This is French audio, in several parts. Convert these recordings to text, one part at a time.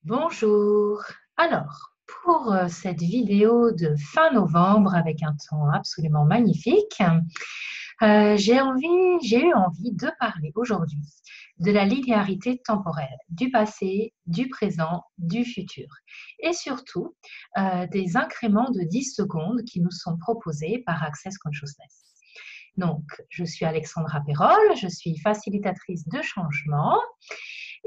Bonjour. Alors, pour cette vidéo de fin novembre avec un temps absolument magnifique, j'ai eu envie de parler aujourd'hui de la linéarité temporelle, du passé, du présent, du futur et surtout des incréments de 10 secondes qui nous sont proposés par Access Consciousness. Donc, je suis Alexandra Perrol, je suis facilitatrice de changement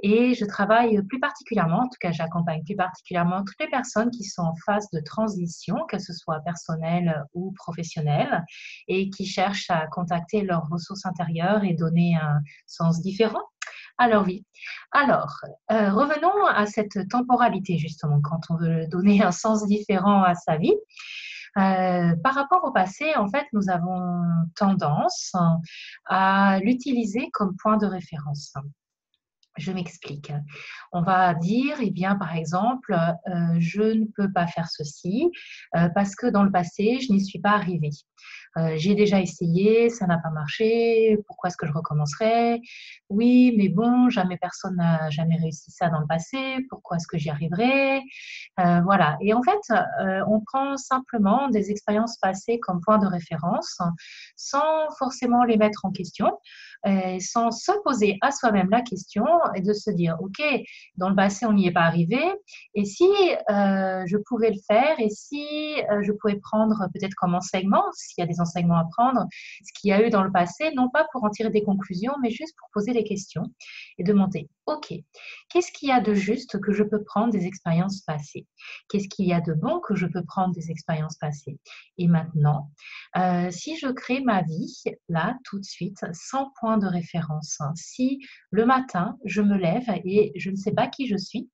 et je travaille plus particulièrement, en tout cas j'accompagne plus particulièrement toutes les personnes qui sont en phase de transition, que ce soit personnelle ou professionnelle, et qui cherchent à contacter leurs ressources intérieures et donner un sens différent à leur vie. Alors, revenons à cette temporalité justement, quand on veut donner un sens différent à sa vie. Par rapport au passé, en fait, nous avons tendance à l'utiliser comme point de référence. Je m'explique. On va dire, eh bien, par exemple, je ne peux pas faire ceci parce que dans le passé, je n'y suis pas arrivée. J'ai déjà essayé, ça n'a pas marché, pourquoi est-ce que je recommencerais? Oui, mais bon, jamais personne n'a jamais réussi ça dans le passé, pourquoi est-ce que j'y arriverai? Voilà. Et en fait, on prend simplement des expériences passées comme point de référence sans forcément les mettre en question, sans se poser à soi-même la question et de se dire, OK, dans le passé, on n'y est pas arrivé, et si je pouvais le faire, et si je pouvais prendre peut-être comme enseignement, s'il y a des enseignements à prendre, ce qu'il y a eu dans le passé, non pas pour en tirer des conclusions, mais juste pour poser des questions et demander, OK, qu'est-ce qu'il y a de juste que je peux prendre des expériences passées? Qu'est-ce qu'il y a de bon que je peux prendre des expériences passées? Et maintenant, si je crée ma vie, là, tout de suite, sans point de référence, hein, si le matin, je me lève et je ne sais pas qui je suis,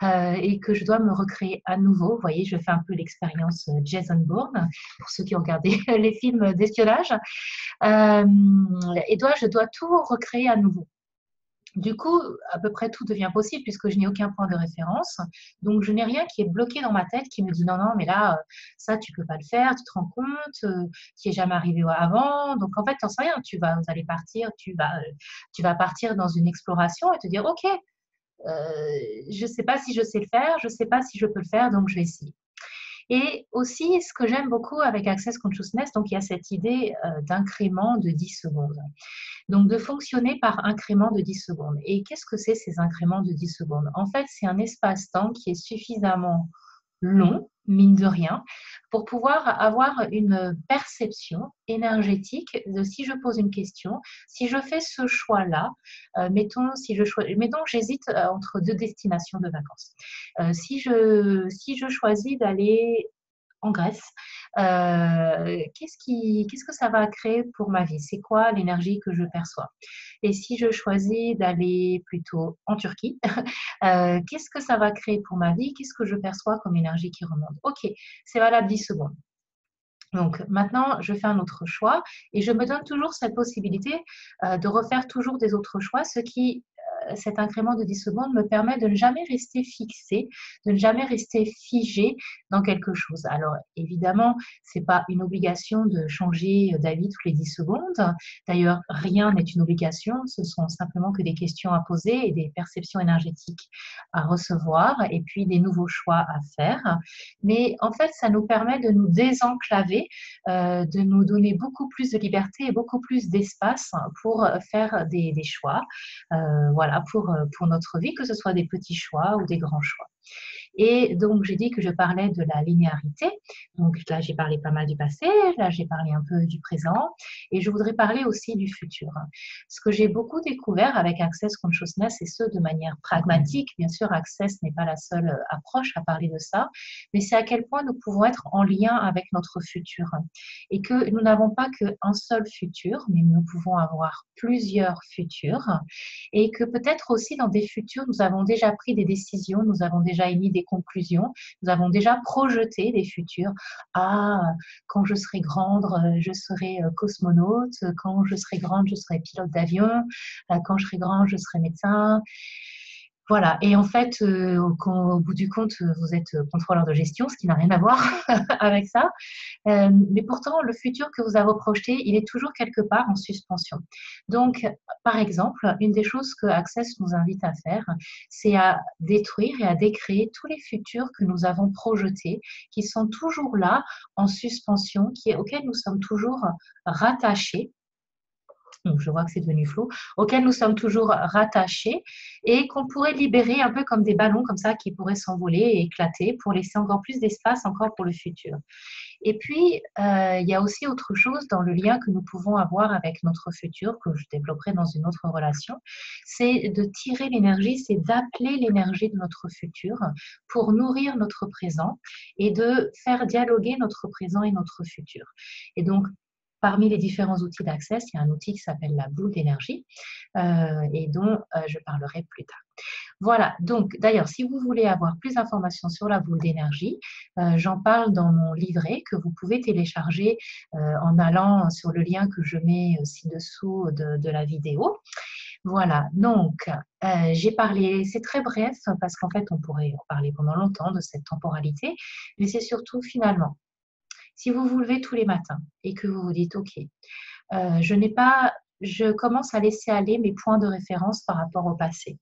et que je dois me recréer à nouveau, vous voyez, je fais un peu l'expérience Jason Bourne, pour ceux qui ont regardé les films d'espionnage, et je dois tout recréer à nouveau. Du coup, à peu près tout devient possible puisque je n'ai aucun point de référence. Donc, je n'ai rien qui est bloqué dans ma tête qui me dit non, non, mais là, ça, tu peux pas le faire, tu te rends compte, tu n'y es jamais arrivé avant. Donc, en fait, tu n'en sais rien. Vous allez partir, tu vas partir dans une exploration et te dire, OK, je ne sais pas si je sais le faire, je ne sais pas si je peux le faire, donc je vais essayer. Et aussi, ce que j'aime beaucoup avec Access Consciousness, donc il y a cette idée d'incrément de 10 secondes. Donc, de fonctionner par incrément de 10 secondes. Et qu'est-ce que c'est ces incréments de 10 secondes? En fait, c'est un espace-temps qui est suffisamment long, mine de rien, pour pouvoir avoir une perception énergétique de si je pose une question, si je fais ce choix-là, mettons j'hésite entre deux destinations de vacances. Si je choisis d'aller en Grèce. Qu'est-ce que ça va créer pour ma vie? C'est quoi l'énergie que je perçois? Et si je choisis d'aller plutôt en Turquie, qu'est-ce que ça va créer pour ma vie? Qu'est-ce que je perçois comme énergie qui remonte? OK, c'est valable 10 secondes. Donc maintenant, je fais un autre choix et je me donne toujours cette possibilité de refaire toujours des autres choix, cet incrément de 10 secondes me permet de ne jamais rester fixé, de ne jamais rester figé dans quelque chose. Alors évidemment, ce n'est pas une obligation de changer d'avis toutes les 10 secondes. D'ailleurs, rien n'est une obligation, ce sont simplement que des questions à poser et des perceptions énergétiques à recevoir et puis des nouveaux choix à faire. Mais en fait, ça nous permet de nous désenclaver, de nous donner beaucoup plus de liberté et beaucoup plus d'espace pour faire des choix, voilà, pour notre vie, que ce soit des petits choix ou des grands choix. Et donc, j'ai dit que je parlais de la linéarité. Donc là, j'ai parlé pas mal du passé, là, j'ai parlé un peu du présent, et je voudrais parler aussi du futur. Ce que j'ai beaucoup découvert avec Access Consciousness, et ce, de manière pragmatique, bien sûr, Access n'est pas la seule approche à parler de ça, mais c'est à quel point nous pouvons être en lien avec notre futur. Et que nous n'avons pas qu'un seul futur, mais nous pouvons avoir plusieurs futurs. Et que peut-être aussi dans des futurs, nous avons déjà pris des décisions, nous avons déjà émis des conclusions, nous avons déjà projeté des futurs. Ah, quand je serai grande, je serai cosmonaute, quand je serai grande, je serai pilote d'avion, quand je serai grande, je serai médecin. Voilà, et en fait, quand au bout du compte, vous êtes contrôleur de gestion, ce qui n'a rien à voir avec ça. Mais pourtant, le futur que vous avez projeté, il est toujours quelque part en suspension. Donc, par exemple, une des choses que Access nous invite à faire, c'est à détruire et à décréer tous les futurs que nous avons projetés, qui sont toujours là, en suspension, auxquels nous sommes toujours rattachés. Donc, je vois que c'est devenu flou, auxquels nous sommes toujours rattachés et qu'on pourrait libérer un peu comme des ballons comme ça qui pourraient s'envoler et éclater pour laisser encore plus d'espace encore pour le futur. Et puis, il y a aussi autre chose dans le lien que nous pouvons avoir avec notre futur, que je développerai dans une autre relation, c'est de tirer l'énergie, c'est d'appeler l'énergie de notre futur pour nourrir notre présent et de faire dialoguer notre présent et notre futur. Et donc, parmi les différents outils d'Access, il y a un outil qui s'appelle la boule d'énergie et dont je parlerai plus tard. Voilà, donc d'ailleurs, si vous voulez avoir plus d'informations sur la boule d'énergie, j'en parle dans mon livret que vous pouvez télécharger en allant sur le lien que je mets ci-dessous de la vidéo. Voilà, donc j'ai parlé, c'est très bref parce qu'en fait, on pourrait en parler pendant longtemps de cette temporalité, mais c'est surtout finalement, si vous vous levez tous les matins et que vous vous dites, OK, je commence à laisser aller mes points de référence par rapport au passé.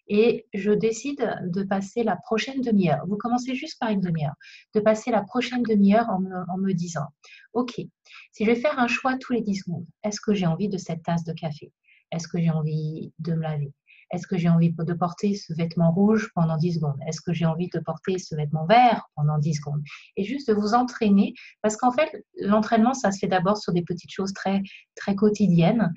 Et je décide de passer la prochaine demi-heure. Vous commencez juste par une demi-heure. De passer la prochaine demi-heure en me disant, OK, si je vais faire un choix tous les 10 secondes, est-ce que j'ai envie de cette tasse de café? Est-ce que j'ai envie de me laver? Est-ce que j'ai envie de porter ce vêtement rouge pendant 10 secondes? Est-ce que j'ai envie de porter ce vêtement vert pendant 10 secondes? Et juste de vous entraîner, parce qu'en fait, l'entraînement, ça se fait d'abord sur des petites choses très, très quotidiennes.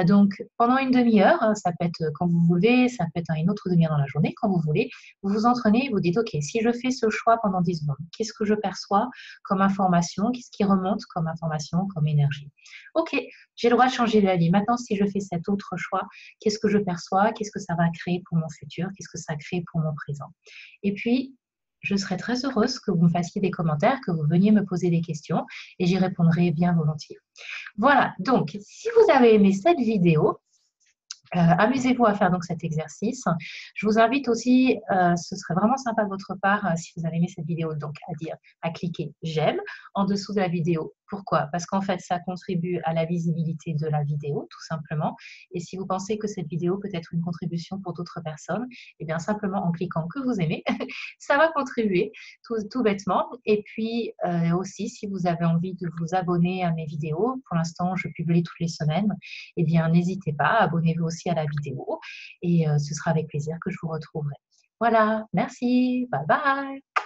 Donc, pendant une demi-heure, ça peut être quand vous vous levez, ça peut être une autre demi-heure dans la journée, quand vous voulez, vous vous entraînez et vous dites, OK, si je fais ce choix pendant 10 secondes, qu'est-ce que je perçois comme information? Qu'est-ce qui remonte comme information, comme énergie? OK, j'ai le droit de changer d'avis. Maintenant, si je fais cet autre choix, qu'est-ce que je perçois? Qu'est-ce que ça va créer pour mon futur? Qu'est-ce que ça crée pour mon présent? Et puis, je serais très heureuse que vous me fassiez des commentaires, que vous veniez me poser des questions et j'y répondrai bien volontiers. Voilà, donc si vous avez aimé cette vidéo, amusez-vous à faire donc cet exercice. Je vous invite aussi, ce serait vraiment sympa de votre part, si vous avez aimé cette vidéo, donc à cliquer j'aime en dessous de la vidéo. Pourquoi? Parce qu'en fait, ça contribue à la visibilité de la vidéo, tout simplement. Et si vous pensez que cette vidéo peut être une contribution pour d'autres personnes, eh bien simplement en cliquant que vous aimez, ça va contribuer tout bêtement. Et puis aussi, si vous avez envie de vous abonner à mes vidéos, pour l'instant, je publie toutes les semaines, eh bien n'hésitez pas, abonnez-vous aussi à la vidéo et ce sera avec plaisir que je vous retrouverai. Voilà, merci, bye bye.